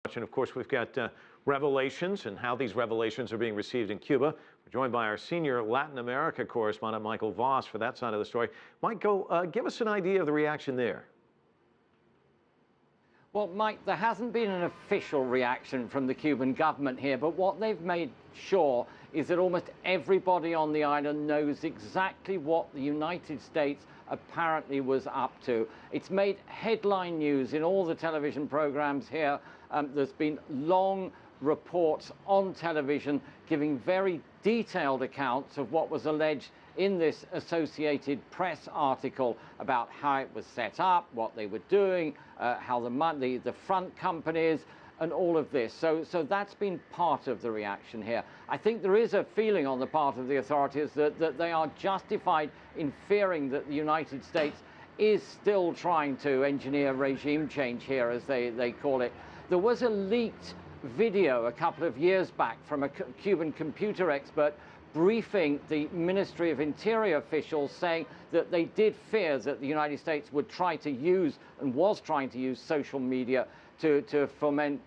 And of course, we've got revelations and how these revelations are being received in Cuba. We're joined by our senior Latin America correspondent, Michael Voss, for that side of the story. Michael, give us an idea of the reaction there. Well, Mike, there hasn't been an official reaction from the Cuban government here, but what they've made sure is that almost everybody on the island knows exactly what the United States apparently was up to. It's made headline news in all the television programs here. There's been long reports on television giving very detailed accounts of what was alleged in this Associated Press article about how it was set up, what they were doing, how the front companies, and all of this. So that's been part of the reaction here. I think there is a feeling on the part of the authorities that they are justified in fearing that the United States is still trying to engineer regime change here, as they call it. There was a leaked video a couple of years back from a Cuban computer expert briefing the Ministry of Interior officials, saying that they did fear that the United States would try to use, and was trying to use, social media to foment,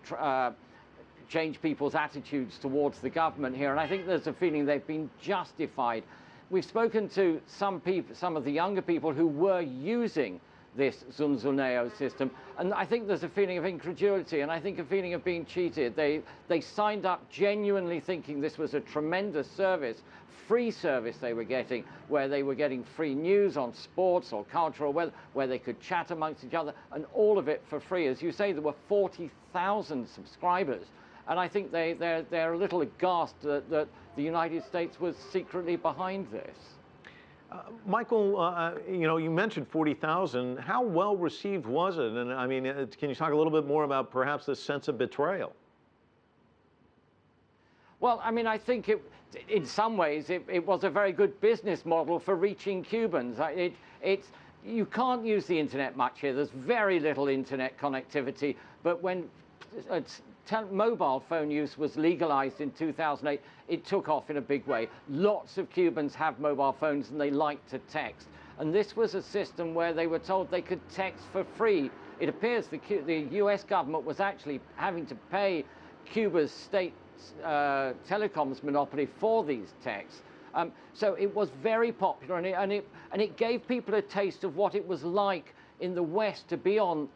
change people's attitudes towards the government here. And I think there's a feeling they've been justified. We've spoken to some of the younger people who were using this Zunzuneo system, and I think there's a feeling of incredulity, and I think a feeling of being cheated. They signed up genuinely thinking this was a tremendous service, free service they were getting, where they were getting free news on sports or culture, or where they could chat amongst each other, and all of it for free. As you say, there were 40,000 subscribers, and I think they're a little aghast that the United States was secretly behind this. Michael, you mentioned 40,000. How well received was it? And I mean, can you talk a little bit more about perhaps this sense of betrayal? Well, I mean, I think in some ways it was a very good business model for reaching Cubans. You can't use the internet much here. There's very little internet connectivity. But when mobile phone use was legalized in 2008, it took off in a big way. Lots of Cubans have mobile phones and they like to text. And this was a system where they were told they could text for free. It appears the US government was actually having to pay Cuba's state telecoms monopoly for these texts. So it was very popular, and it gave people a taste of what it was like in the West to be on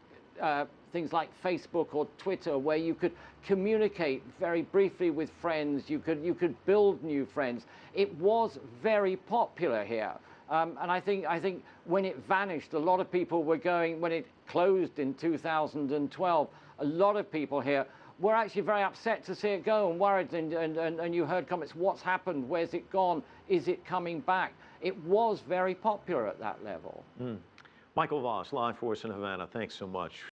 things like Facebook or Twitter, where you could communicate very briefly with friends, you could build new friends. It was very popular here. And I think when it vanished, a lot of people were going, when it closed in 2012, a lot of people here were actually very upset to see it go, and worried, and you heard comments, what's happened, where's it gone, is it coming back? It was very popular at that level. Michael Voss, live for us in Havana, thanks so much.